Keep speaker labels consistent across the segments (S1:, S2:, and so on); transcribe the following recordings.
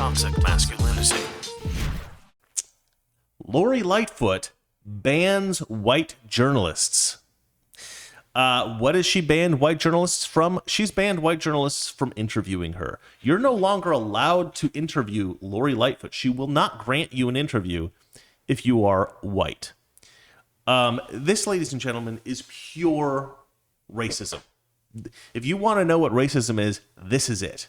S1: toxic masculinity.
S2: Lori Lightfoot bans white journalists. What has she banned white journalists from? She's banned white journalists from interviewing her. You're no longer allowed to interview Lori Lightfoot. She will not grant you an interview if you are white. This, ladies and gentlemen, is pure racism. If you want to know what racism is, this is it.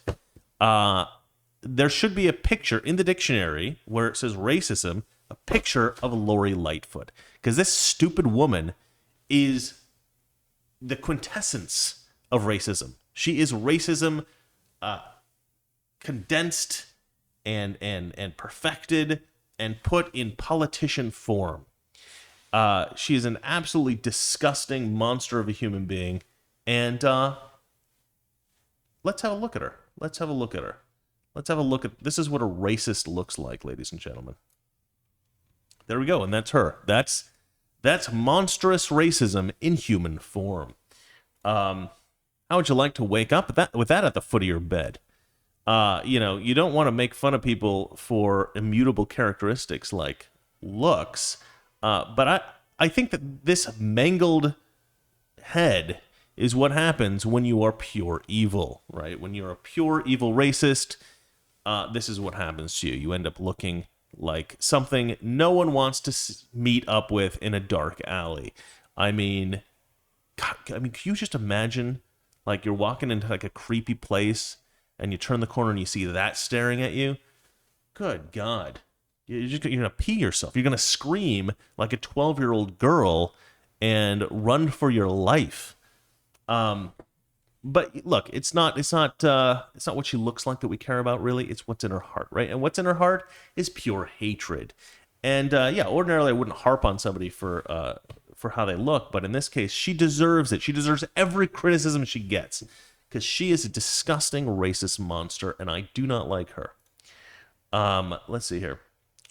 S2: There should be a picture in the dictionary where it says racism, a picture of Lori Lightfoot. Because this stupid woman is the quintessence of racism. She is racism condensed and perfected and put in politician form. She is an absolutely disgusting monster of a human being. And let's have a look at her. Let's have a look at, this is what a racist looks like, ladies and gentlemen. There we go, and that's her. That's monstrous racism in human form. How would you like to wake up with that at the foot of your bed? You don't want to make fun of people for immutable characteristics like looks, but I think that this mangled head is what happens when you are pure evil, right? When you're a pure evil racist, this is what happens to you. You end up looking like something no one wants to meet up with in a dark alley. I mean, can you just imagine, like, you're walking into like a creepy place and you turn the corner and you see that staring at you? Good God. You're going to pee yourself. You're going to scream like a 12-year-old girl and run for your life. But look, it's not what she looks like that we care about, really. It's what's in her heart, right? And what's in her heart is pure hatred. And ordinarily I wouldn't harp on somebody for how they look, but in this case, she deserves it. She deserves every criticism she gets because she is a disgusting racist monster, and I do not like her. Let's see here.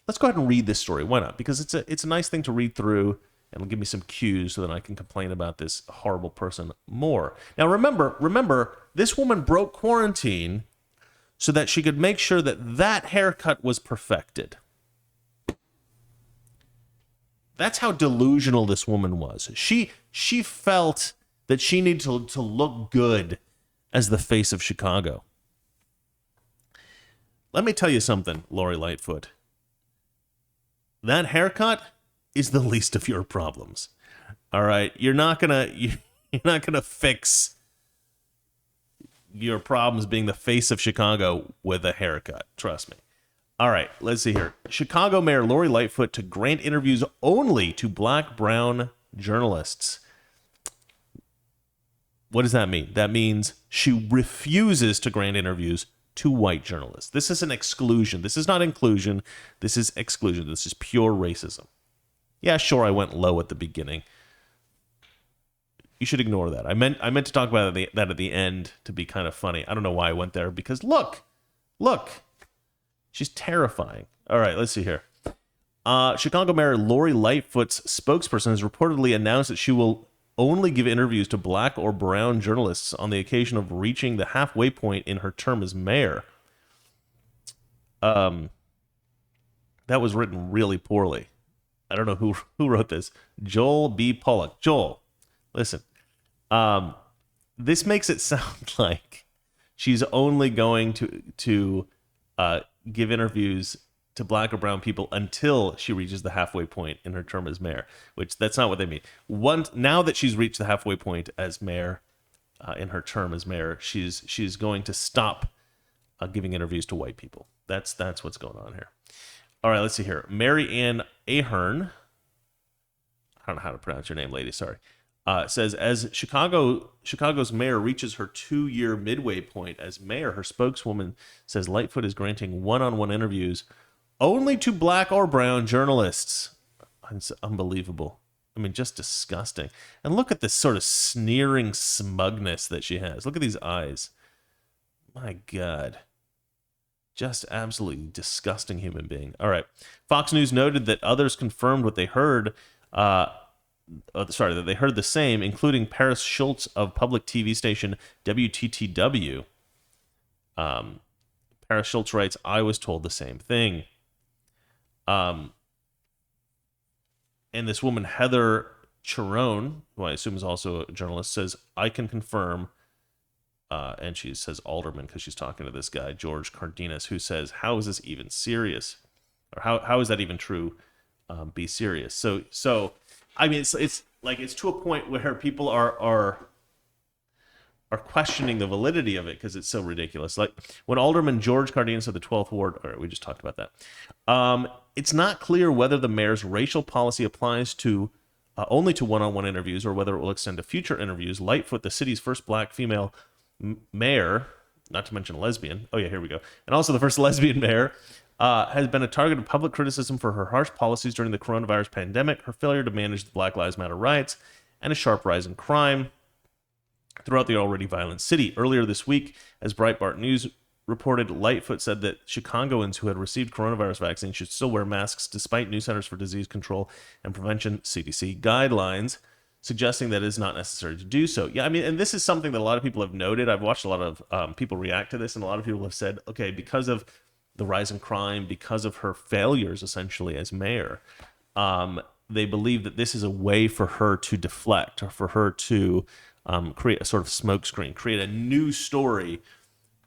S2: Let's go ahead and read this story. Why not? Because it's a nice thing to read through, and it'll give me some cues so that I can complain about this horrible person more. Now, remember, this woman broke quarantine so that she could make sure that haircut was perfected. That's how delusional this woman was. She felt that she needed to look good as the face of Chicago. Let me tell you something, Lori Lightfoot. That haircut is the least of your problems. All right, you're not gonna fix your problems being the face of Chicago with a haircut. Trust me. All right, let's see here. Chicago Mayor Lori Lightfoot to grant interviews only to black-brown journalists. What does that mean? That means she refuses to grant interviews to white journalists. This is an exclusion. This is not inclusion. This is exclusion. This is pure racism. Yeah, sure, I went low at the beginning. You should ignore that. I meant to talk about that at the end to be kind of funny. I don't know why I went there, because look. She's terrifying. All right, let's see here. Chicago Mayor Lori Lightfoot's spokesperson has reportedly announced that she will only give interviews to black or brown journalists on the occasion of reaching the halfway point in her term as mayor. That was written really poorly. I don't know who wrote this. Joel B. Pollock. Joel, listen. This makes it sound like she's only going to give interviews to black or brown people until she reaches the halfway point in her term as mayor, which that's not what they mean. Now that she's reached the halfway point as mayor, in her term as mayor, she's going to stop giving interviews to white people. That's what's going on here. All right, let's see here. Mary Ann Ahern, I don't know how to pronounce your name, lady, sorry, says, as Chicago's mayor reaches her 2-year midway point as mayor, her spokeswoman says Lightfoot is granting one-on-one interviews only to black or brown journalists. It's unbelievable. I mean, just disgusting. And look at this sort of sneering smugness that she has. Look at these eyes. My God. Just absolutely disgusting human being. All right. Fox News noted that others confirmed what they heard. That they heard the same, including Paris Schultz of public TV station WTTW. Paris Schultz writes, I was told the same thing. And this woman, Heather Cherone, who I assume is also a journalist, says, I can confirm, and she says alderman because she's talking to this guy, George Cardenas, who says, how is this even serious? Or how is that even true? Be serious. So I mean, it's like, it's to a point where people are questioning the validity of it because it's so ridiculous. Like when Alderman George Cardenas of the 12th Ward, all right, we just talked about that. It's not clear whether the mayor's racial policy applies to only to one-on-one interviews or whether it will extend to future interviews. Lightfoot, the city's first black female mayor, not to mention lesbian. Oh yeah, here we go. And also the first lesbian mayor, has been a target of public criticism for her harsh policies during the coronavirus pandemic, her failure to manage the Black Lives Matter riots, and a sharp rise in crime throughout the already violent city. Earlier this week, as Breitbart News reported, Lightfoot said that Chicagoans who had received coronavirus vaccines should still wear masks despite new Centers for Disease Control and Prevention, CDC, guidelines, suggesting that it is not necessary to do so. Yeah, I mean, and this is something that a lot of people have noted. I've watched a lot of people react to this, and a lot of people have said, okay, because of the rise in crime, because of her failures, essentially, as mayor, they believe that this is a way for her to deflect, or for her to create a sort of smokescreen, create a new story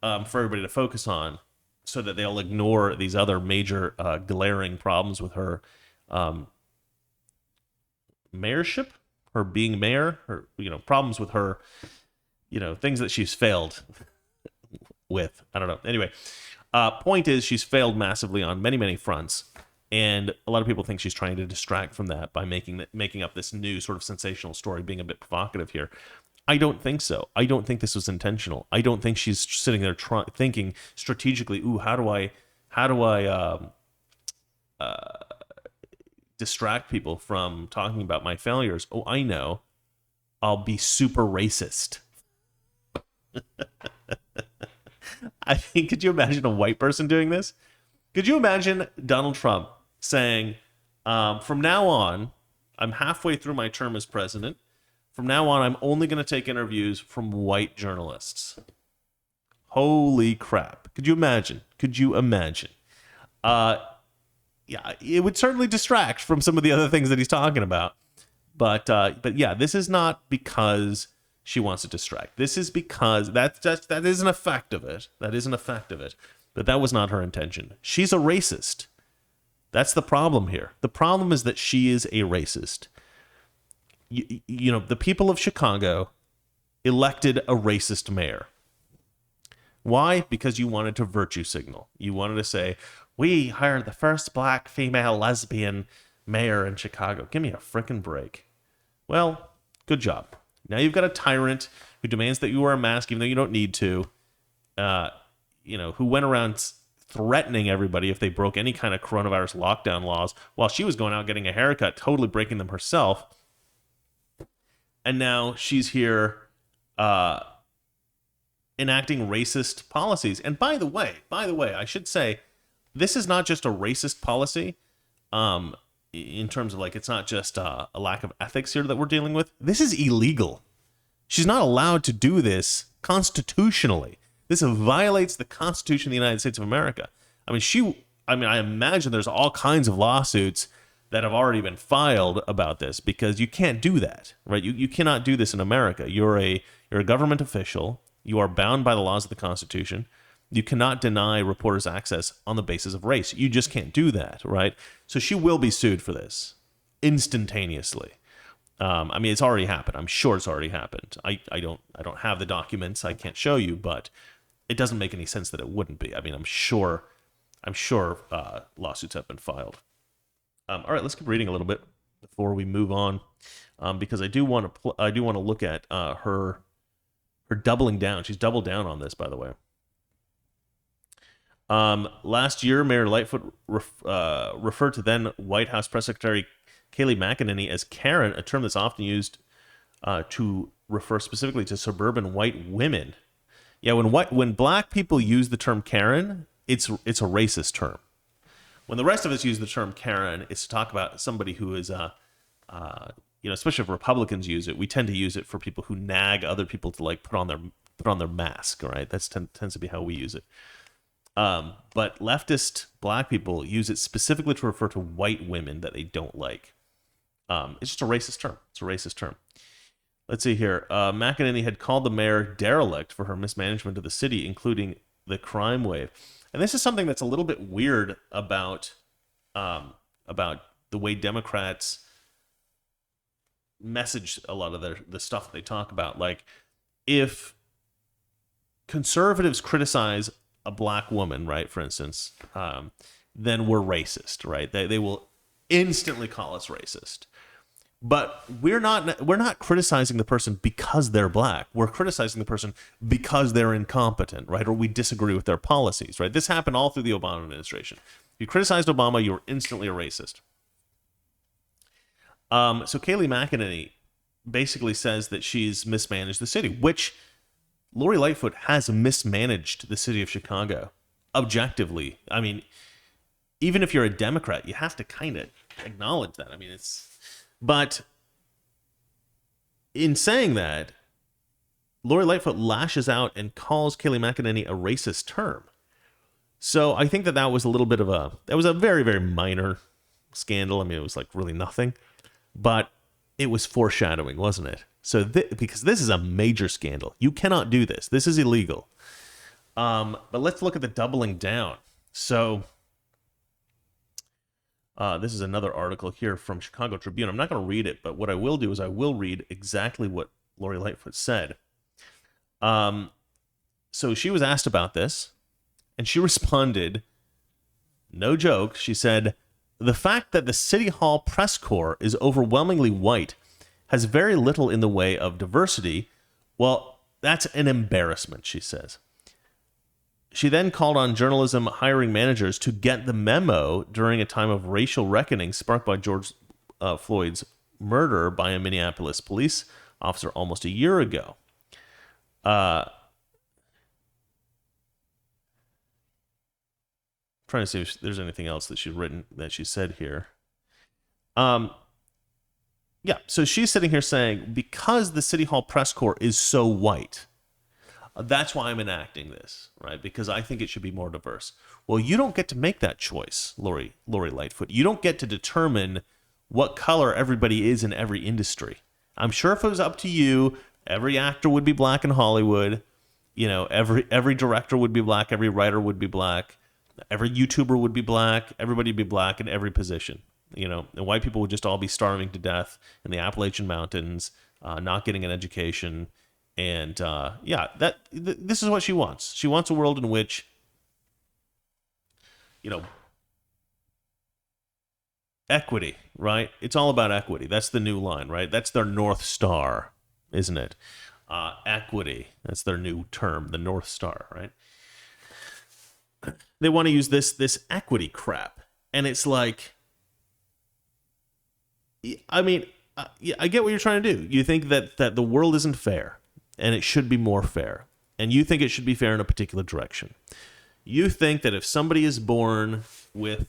S2: for everybody to focus on, so that they'll ignore these other major glaring problems with her mayorship, her being mayor, her problems with her, things that she's failed with. I don't know. Anyway, point is, she's failed massively on many, many fronts, and a lot of people think she's trying to distract from that by making up this new sort of sensational story, being a bit provocative here. I don't think so. I don't think this was intentional. I don't think she's sitting there thinking strategically, ooh, how do I distract people from talking about my failures? Oh, I know. I'll be super racist. I mean, could you imagine a white person doing this? Could you imagine Donald Trump saying, from now on, I'm halfway through my term as president. From now on, I'm only going to take interviews from white journalists. Holy crap. Could you imagine? Yeah, it would certainly distract from some of the other things that he's talking about. But yeah, this is not because she wants to distract. This is because that is an effect of it. That is an effect of it. But that was not her intention. She's a racist. That's the problem here. The problem is that she is a racist. The people of Chicago elected a racist mayor. Why? Because you wanted to virtue signal. You wanted to say, we hired the first black female lesbian mayor in Chicago. Give me a frickin' break. Well, good job. Now you've got a tyrant who demands that you wear a mask even though you don't need to, who went around threatening everybody if they broke any kind of coronavirus lockdown laws while she was going out getting a haircut, totally breaking them herself. And now she's here enacting racist policies. And by the way, I should say, this is not just a racist policy in terms of, like, it's not just a lack of ethics here that we're dealing with. This is illegal. She's not allowed to do this constitutionally. This violates the Constitution of the United States of America. I imagine there's all kinds of lawsuits that have already been filed about this, because you can't do that, right? You cannot do this in America. You're a government official. You are bound by the laws of the Constitution. You cannot deny reporters access on the basis of race. You just can't do that, right? So she will be sued for this instantaneously. It's already happened. I'm sure it's already happened. I don't have the documents. I can't show you, but it doesn't make any sense that it wouldn't be. I mean, I'm sure lawsuits have been filed. All right, let's keep reading a little bit before we move on, because I do want to look at her doubling down. She's doubled down on this, by the way. Last year, Mayor Lightfoot referred to then White House Press Secretary Kayleigh McEnany as Karen, a term that's often used to refer specifically to suburban white women. Yeah, when black people use the term Karen, it's a racist term. When the rest of us use the term Karen, it's to talk about somebody who is, especially if Republicans use it, we tend to use it for people who nag other people to, like, put on their mask. All right, that tends to be how we use it. But leftist black people use it specifically to refer to white women that they don't like. It's just a racist term. It's a racist term. Let's see here. McEnany had called the mayor derelict for her mismanagement of the city, including the crime wave. And this is something that's a little bit weird about the way Democrats message a lot of the stuff that they talk about. Like, if conservatives criticize a black woman, right, for instance, then we're racist, right? They will instantly call us racist. But we're not criticizing the person because they're black. We're criticizing the person because they're incompetent, right? Or we disagree with their policies, right? This happened all through the Obama administration. You criticized Obama, you were instantly a racist. So Kayleigh McEnany basically says that she's mismanaged the city, which Lori Lightfoot has mismanaged the city of Chicago objectively. I mean, even if you're a Democrat, you have to kind of acknowledge that. I mean, but in saying that, Lori Lightfoot lashes out and calls Kayleigh McEnany a racist term. So I think that was a little bit of that was a very, very minor scandal. I mean, it was like really nothing, but it was foreshadowing, wasn't it? So because this is a major scandal. You cannot do this. This is illegal. But let's look at the doubling down. So this is another article here from Chicago Tribune. I'm not going to read it, but what I will do is I will read exactly what Lori Lightfoot said. So she was asked about this, and she responded, no joke, she said, "The fact that the City Hall press corps is overwhelmingly white has very little in the way of diversity. Well, that's an embarrassment," she says. She then called on journalism hiring managers to get the memo during a time of racial reckoning sparked by George Floyd's murder by a Minneapolis police officer almost a year ago. Trying to see if there's anything else that she said here. Yeah, so she's sitting here saying, because the City Hall press corps is so white, that's why I'm enacting this, right? Because I think it should be more diverse. Well, you don't get to make that choice, Lori Lightfoot. You don't get to determine what color everybody is in every industry. I'm sure if it was up to you, every actor would be black in Hollywood. You know, every director would be black. Every writer would be black. Every YouTuber would be black. Everybody would be black in every position. You know, and white people would just all be starving to death in the Appalachian Mountains, not getting an education. And this is what she wants. She wants a world in which, you know, equity, right? It's all about equity. That's the new line, right? That's their North Star, isn't it? Equity. That's their new term, the North Star, right? They want to use this equity crap. And it's like, I mean, I get what you're trying to do. You think that the world isn't fair and it should be more fair. And you think it should be fair in a particular direction. You think that if somebody is born with,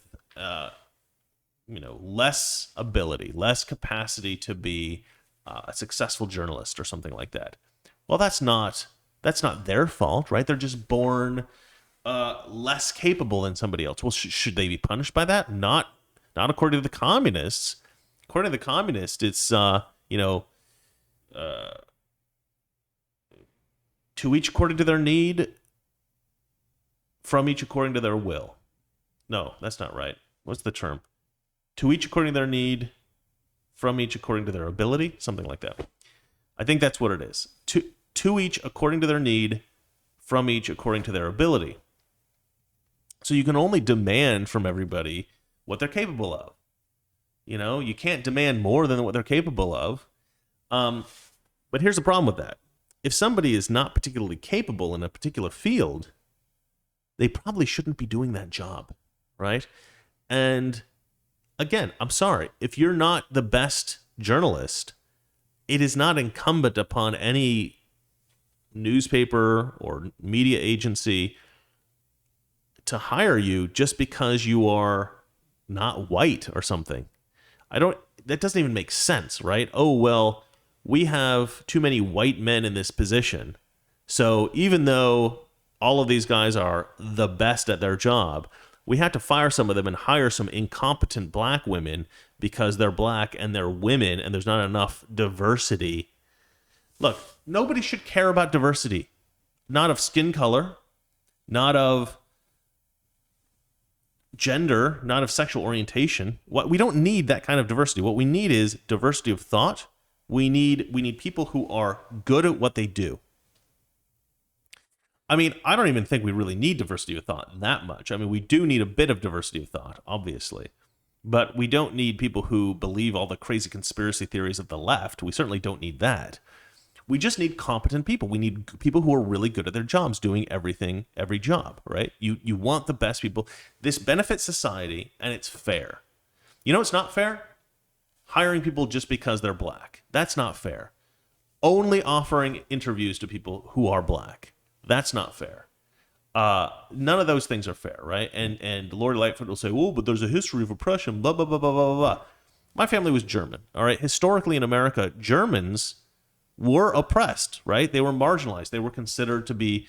S2: less ability, less capacity to be a successful journalist or something like that, well, that's not their fault, right? They're just born less capable than somebody else. Well, should they be punished by that? Not according to the communists. According to the communists, it's to each according to their need, from each according to their will. No, that's not right. What's the term? To each according to their need, from each according to their ability, something like that. I think that's what it is. To each according to their need, from each according to their ability. So you can only demand from everybody what they're capable of. You know, you can't demand more than what they're capable of. But here's the problem with that. If somebody is not particularly capable in a particular field, they probably shouldn't be doing that job, right? And again, I'm sorry, if you're not the best journalist, it is not incumbent upon any newspaper or media agency to hire you just because you are not white or something. That doesn't even make sense, right? Oh, well, we have too many white men in this position. So even though all of these guys are the best at their job. We had to fire some of them and hire some incompetent black women because they're black and they're women and there's not enough diversity. Look, nobody should care about diversity. Not of skin color, not of gender, not of sexual orientation. We don't need that kind of diversity. What we need is diversity of thought. We need people who are good at what they do. I mean, I don't even think we really need diversity of thought that much. I mean, we do need a bit of diversity of thought, obviously. But we don't need people who believe all the crazy conspiracy theories of the left. We certainly don't need that. We just need competent people. We need people who are really good at their jobs, doing everything, every job, right? You want the best people. This benefits society, and it's fair. You know what's not fair? Hiring people just because they're black. That's not fair. Only offering interviews to people who are black. That's not fair. None of those things are fair, right? And Lori Lightfoot will say, "Oh, but there's a history of oppression, blah, blah, blah, blah, blah, blah." My family was German, all right? Historically in America, Germans were oppressed, right? They were marginalized. They were considered to be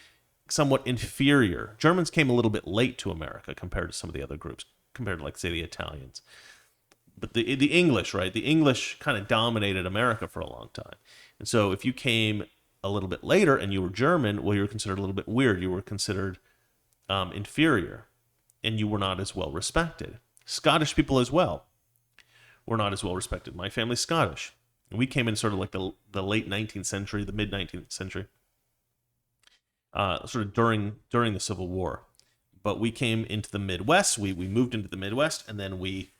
S2: somewhat inferior. Germans came a little bit late to America compared to some of the other groups, compared to, like, say, the Italians. But the English, right? The English kind of dominated America for a long time. And so if you came a little bit later and you were German, well, you were considered a little bit weird. You were considered inferior, and you were not as well respected. Scottish people as well were not as well respected. My family's Scottish. And we came in sort of like the late 19th century, the mid-19th century, sort of during the Civil War. But we came into the Midwest. We moved into the Midwest, and then we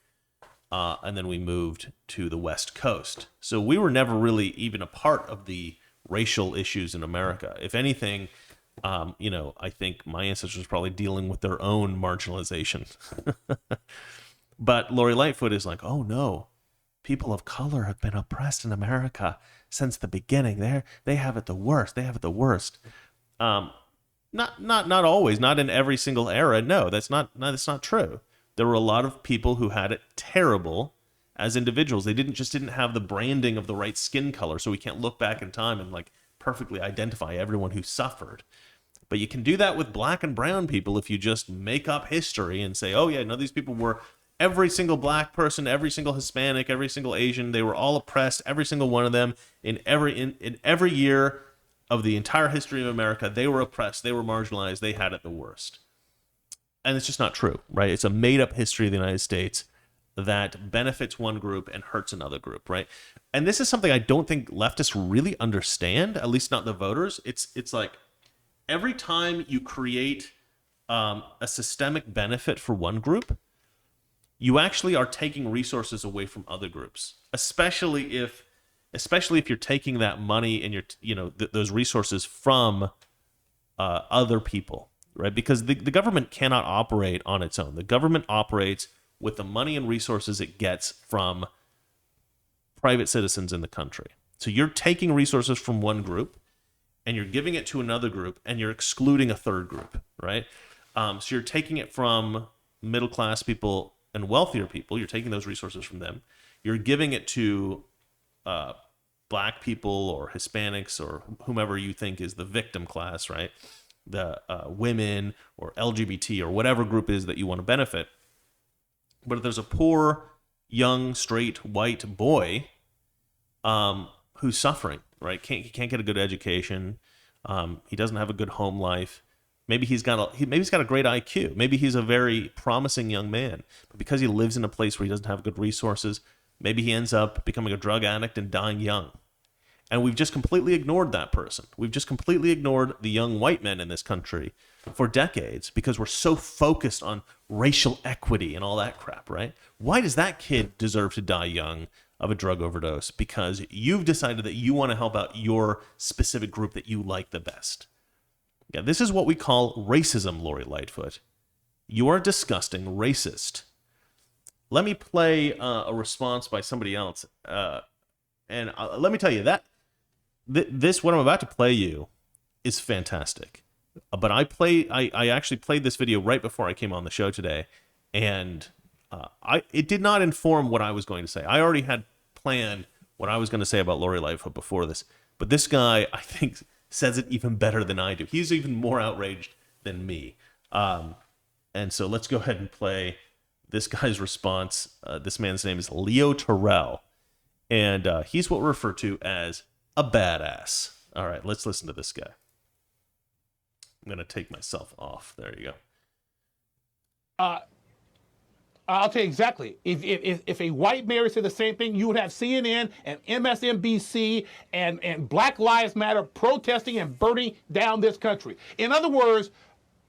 S2: moved to the West Coast. So we were never really even a part of the racial issues in America. If anything, I think my ancestors were probably dealing with their own marginalization. But Lori Lightfoot is like, "Oh no, people of color have been oppressed in America since the beginning. They have it the worst. They have it the worst." Not always, not in every single era. No, that's not true. There were a lot of people who had it terrible as individuals. They didn't have the branding of the right skin color, so we can't look back in time and like perfectly identify everyone who suffered. But you can do that with black and brown people if you just make up history and say, "Oh yeah, no, these people were every single black person, every single Hispanic, every single Asian, they were all oppressed, every single one of them in every year of the entire history of America, they were oppressed, they were marginalized, they had it the worst." And it's just not true, right? It's a made-up history of the United States that benefits one group and hurts another group, right? And this is something I don't think leftists really understand, at least not the voters. It's like every time you create a systemic benefit for one group, you actually are taking resources away from other groups, especially if you're taking that money and those resources from other people, right? Because the government cannot operate on its own. The government operates with the money and resources it gets from private citizens in the country. So you're taking resources from one group and you're giving it to another group and you're excluding a third group, right? So you're taking it from middle-class people and wealthier people. You're taking those resources from them. You're giving it to black people or Hispanics or whomever you think is the victim class, right? The women or LGBT or whatever group is that you want to benefit. But if there's a poor, young, straight, white boy who's suffering, right? He can't get a good education. He doesn't have a good home life. Maybe he's got a great IQ. Maybe he's a very promising young man. But because he lives in a place where he doesn't have good resources, maybe he ends up becoming a drug addict and dying young. And we've just completely ignored that person. We've just completely ignored the young white men in this country for decades because we're so focused on racial equity and all that crap, right? Why does that kid deserve to die young of a drug overdose? Because you've decided that you want to help out your specific group that you like the best. Yeah, this is what we call racism, Lori Lightfoot. You are a disgusting racist. Let me play a response by somebody else. And let me tell you that this, what I'm about to play you, is fantastic. But I actually played this video right before I came on the show today, and it did not inform what I was going to say. I already had planned what I was going to say about Lori Lightfoot before this, but this guy, I think, says it even better than I do. He's even more outraged than me. And so let's go ahead and play this guy's response. This man's name is Leo Terrell, and he's what we refer to as a badass. All right, let's listen to this guy. I'm going to take myself off. There you go.
S1: I'll tell you exactly. If a white mayor said the same thing, you would have CNN and MSNBC and Black Lives Matter protesting and burning down this country. In other words,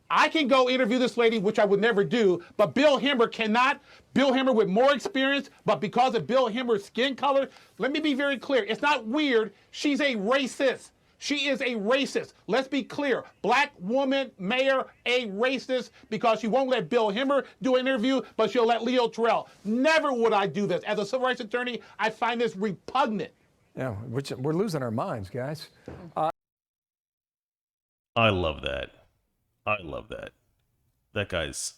S1: I can go interview this lady, which I would never do, but Bill Hemmer cannot. Bill Hemmer with more experience, but because of Bill Hemmer's skin color, let me be very clear. It's not weird. She's a racist. She is a racist. Let's be clear. Black woman, mayor, a racist because she won't let Bill Hemmer do an interview, but she'll let Leo Terrell. Never would I do this. As a civil rights attorney, I find this repugnant.
S3: Yeah, we're losing our minds, guys.
S2: I love that. I love that. That guy's,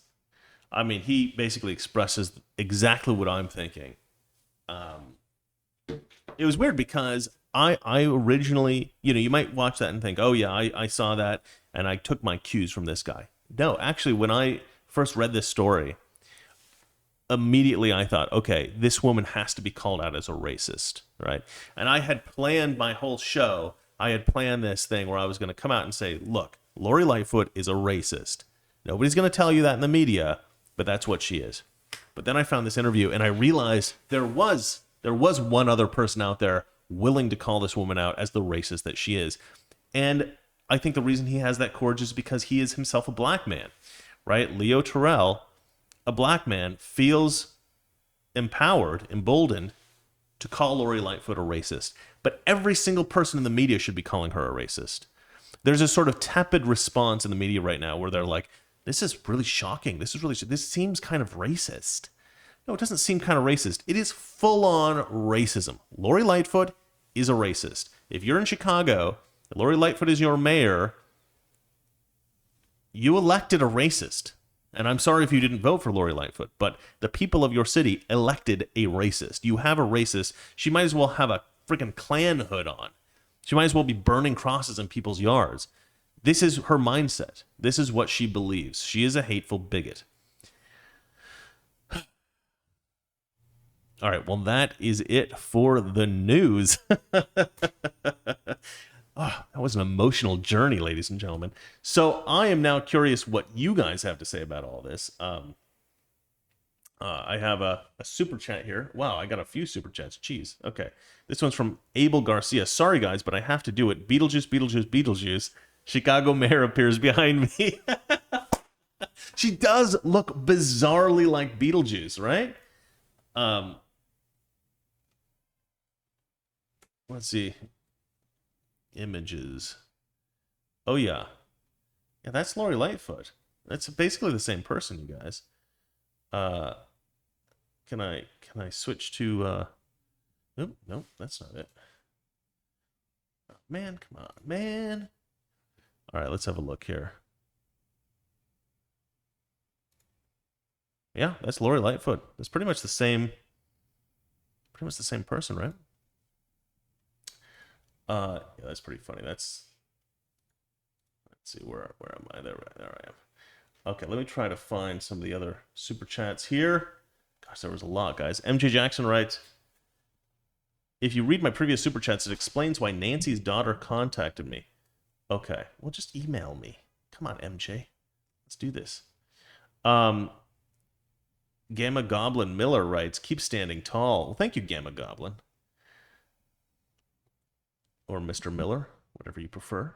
S2: I mean, he basically expresses exactly what I'm thinking. It was weird because I originally, you might watch that and think, oh yeah, I saw that and I took my cues from this guy. No, actually, when I first read this story, immediately I thought, okay, this woman has to be called out as a racist, right? And I had planned my whole show. I had planned this thing where I was going to come out and say, look, Lori Lightfoot is a racist. Nobody's going to tell you that in the media, but that's what she is. But then I found this interview and I realized there was one other person out there willing to call this woman out as the racist that she is. And I think the reason he has that courage is because he is himself a black man, right? Leo Terrell, a black man, feels empowered, emboldened to call Lori Lightfoot a racist. But every single person in the media should be calling her a racist. There's a sort of tepid response in the media right now where they're like, this is really shocking. This seems kind of racist. No, it doesn't seem kind of racist. It is full-on racism. Lori Lightfoot is a racist. If you're in Chicago, Lori Lightfoot is your mayor, you elected a racist. And I'm sorry if you didn't vote for Lori Lightfoot, but the people of your city elected a racist. You have a racist. She might as well have a freaking Klan hood on. She might as well be burning crosses in people's yards. This is her mindset. This is what she believes. She is a hateful bigot. All right, well, that is it for the news. Oh, that was an emotional journey, ladies and gentlemen. So I am now curious what you guys have to say about all this. I have a super chat here. Wow, I got a few super chats. Jeez. Okay. This one's from Abel Garcia. Sorry, guys, but I have to do it. Beetlejuice, Beetlejuice, Beetlejuice. Chicago mayor appears behind me. She does look bizarrely like Beetlejuice, right? Let's see. Images. Oh, yeah. Yeah, that's Lori Lightfoot. That's basically the same person, you guys. Can I switch to nope, that's not it. Oh, man, come on, man. All right, let's have a look here. Yeah, that's Lori Lightfoot. It's pretty much the same person, right? Yeah, that's pretty funny. Let's see, where am I? There I am. Okay, let me try to find some of the other super chats here. Gosh, there was a lot, guys. MJ Jackson writes, if you read my previous super chats, it explains why Nancy's daughter contacted me. Okay, well, just email me. Come on, MJ. Let's do this. Gamma Goblin Miller writes, keep standing tall. Well, thank you, Gamma Goblin. Or Mr. Miller, whatever you prefer.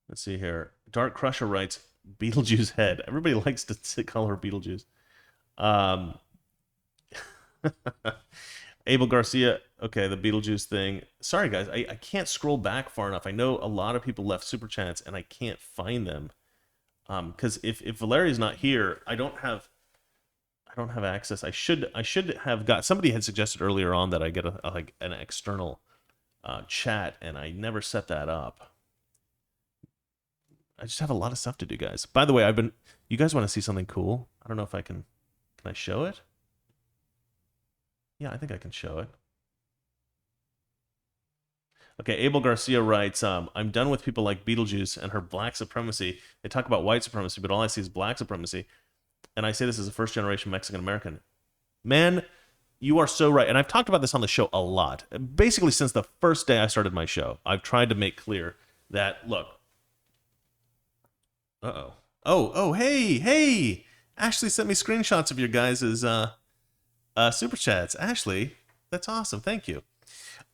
S2: Let's see here. Dark Crusher writes, Beetlejuice head. Everybody likes to call her Beetlejuice. Abel Garcia. Okay, the Beetlejuice thing. Sorry, guys. I can't scroll back far enough. I know a lot of people left super chats, and I can't find them. Because if Valeria's not here, I don't have access. I should have got. Somebody had suggested earlier on that I get like an external chat, and I never set that up. I just have a lot of stuff to do, guys. By the way, you guys want to see something cool? I don't know if I can I show it? Yeah, I think I can show it. Okay, Abel Garcia writes, I'm done with people like Beetlejuice and her black supremacy. They talk about white supremacy, but all I see is black supremacy. And I say this as a first-generation Mexican-American. Man, you are so right. And I've talked about this on the show a lot. Basically, since the first day I started my show, I've tried to make clear that, look. Uh-oh. Oh, hey. Ashley sent me screenshots of your guys' super chats. Ashley, that's awesome. Thank you.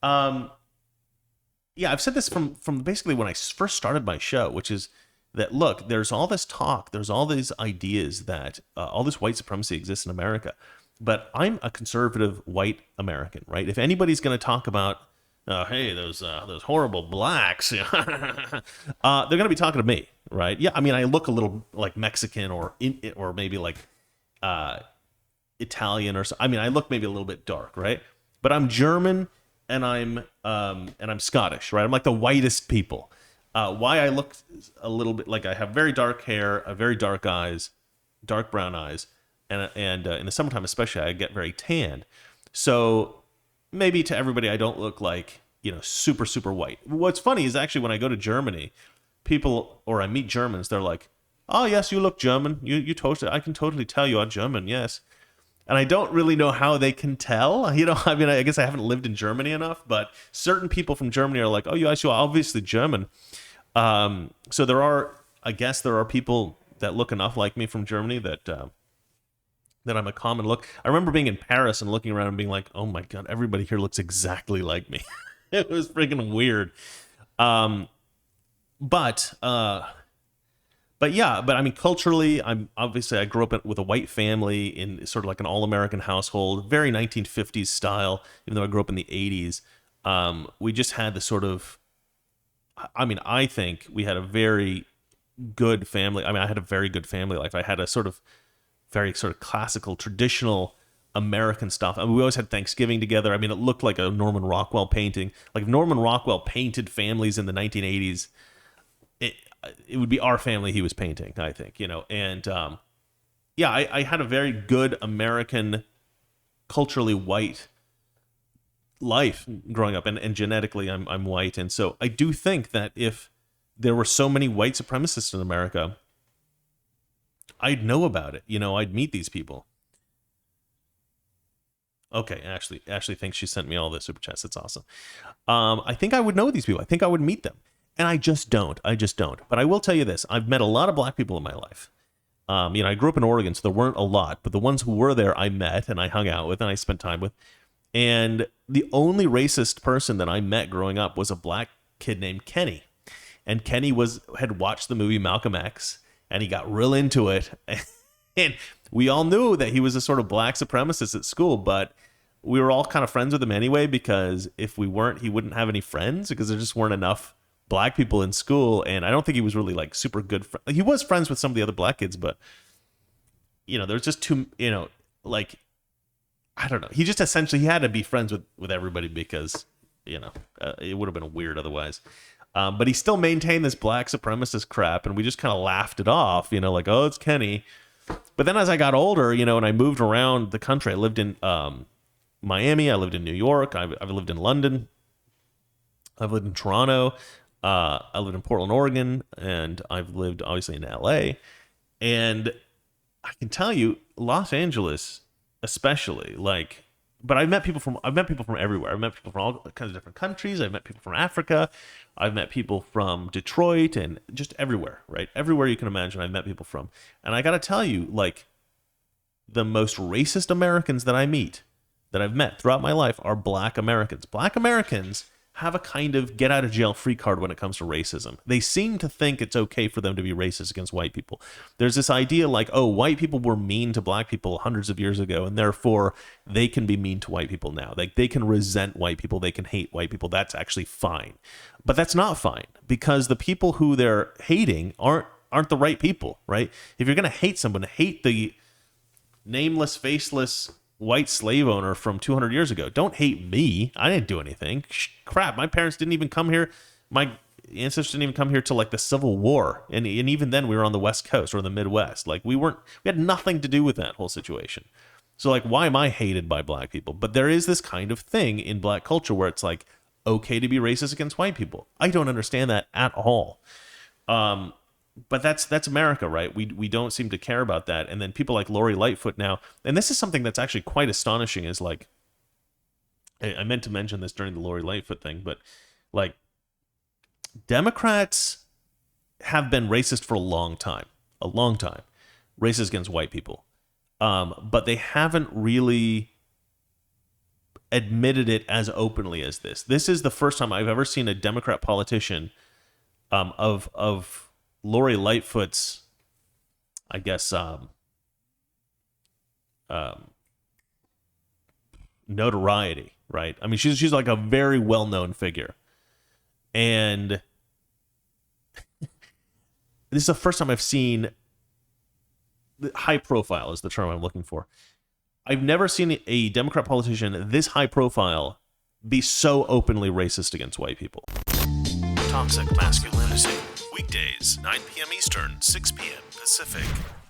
S2: Yeah, I've said this from basically when I first started my show, which is that, look, there's all this talk, there's all these ideas that all this white supremacy exists in America. But I'm a conservative white American, right? If anybody's going to talk about, hey, those horrible blacks, they're going to be talking to me, right? Yeah, I mean, I look a little like Mexican or maybe like Italian or so. I mean, I look maybe a little bit dark, right? But I'm German and I'm Scottish, right? I'm like the whitest people. Why I look a little bit like I have very dark hair, very dark eyes, dark brown eyes. And in the summertime especially, I get very tanned. So maybe to everybody, I don't look like, super, super white. What's funny is actually when I go to Germany, I meet Germans, they're like, oh, yes, you look German. I can totally tell you are German, yes. And I don't really know how they can tell. I mean, I guess I haven't lived in Germany enough, but certain people from Germany are like, oh, yes, you are obviously German. So there are people that look enough like me from Germany that I'm a common look. I remember being in Paris and looking around and being like, oh my God, everybody here looks exactly like me. It was freaking weird. But I mean, culturally, I grew up with a white family in sort of like an all-American household, very 1950s style, even though I grew up in the 80s. We just had this sort of, I mean, I think we had a very good family. I mean, I had a very good family life. I had a very sort of classical, traditional American stuff. I mean, we always had Thanksgiving together. I mean, it looked like a Norman Rockwell painting. Like if Norman Rockwell painted families in the 1980s, it would be our family he was painting, I think, And I had a very good American, culturally white life growing up, and genetically I'm white, and so I do think that if there were so many white supremacists in America, I'd know about it. I'd meet these people. Okay, Ashley thinks she sent me all the super chats. That's awesome. I think I would know these people. I think I would meet them. And I just don't. But I will tell you this. I've met a lot of black people in my life. I grew up in Oregon, so there weren't a lot. But the ones who were there, I met and I hung out with and I spent time with. And the only racist person that I met growing up was a black kid named Kenny. And Kenny had watched the movie Malcolm X. And he got real into it. And we all knew that he was a sort of black supremacist at school, but we were all kind of friends with him anyway, because if we weren't, he wouldn't have any friends because there just weren't enough black people in school. And I don't think he was really like super good. He was friends with some of the other black kids, but there's just too, like, I don't know. He just essentially, he had to be friends with everybody because, it would have been weird otherwise. But he still maintained this black supremacist crap, and we just kind of laughed it off, like, oh, it's Kenny. But then as I got older, and I moved around the country, I lived in Miami, I lived in New York, I've lived in London, I've lived in Toronto, I lived in Portland, Oregon, and I've lived obviously in LA. And I can tell you, Los Angeles, especially, like, but I've met people from everywhere. I've met people from all kinds of different countries. I've met people from Africa. I've met people from Detroit and just everywhere, right? Everywhere you can imagine, I've met people from. And I got to tell you, like, the most racist Americans that I've met throughout my life are black Americans. Black Americans have a kind of get out of jail free card when it comes to racism. They seem to think it's okay for them to be racist against white people. There's this idea like, oh, white people were mean to black people hundreds of years ago, and therefore they can be mean to white people now. Like, they can resent white people, they can hate white people. That's actually fine. But that's not fine, because the people who they're hating aren't the right people, right? If you're going to hate someone, hate the nameless, faceless white slave owner from 200 years ago. Don't hate me. I didn't do anything. Crap, my parents didn't even come here. My ancestors didn't even come here till like the Civil War. And even then we were on the West Coast or the Midwest. Like we had nothing to do with that whole situation. So like, why am I hated by black people? But there is this kind of thing in black culture where it's like, okay to be racist against white people. I don't understand that at all. But that's America, right? We don't seem to care about that. And then people like Lori Lightfoot now, and this is something that's actually quite astonishing, is like, I meant to mention this during the Lori Lightfoot thing, but like, Democrats have been racist for a long time, racist against white people. But they haven't really admitted it as openly as this. This is the first time I've ever seen a Democrat politician of Lori Lightfoot's, I guess, notoriety, right? I mean, she's like a very well-known figure. And this is the first time I've seen, high profile is the term I'm looking for. I've never seen a Democrat politician this high profile be so openly racist against white people. Toxic Masculinity. Weekdays, 9 p.m. Eastern, 6 p.m. Pacific.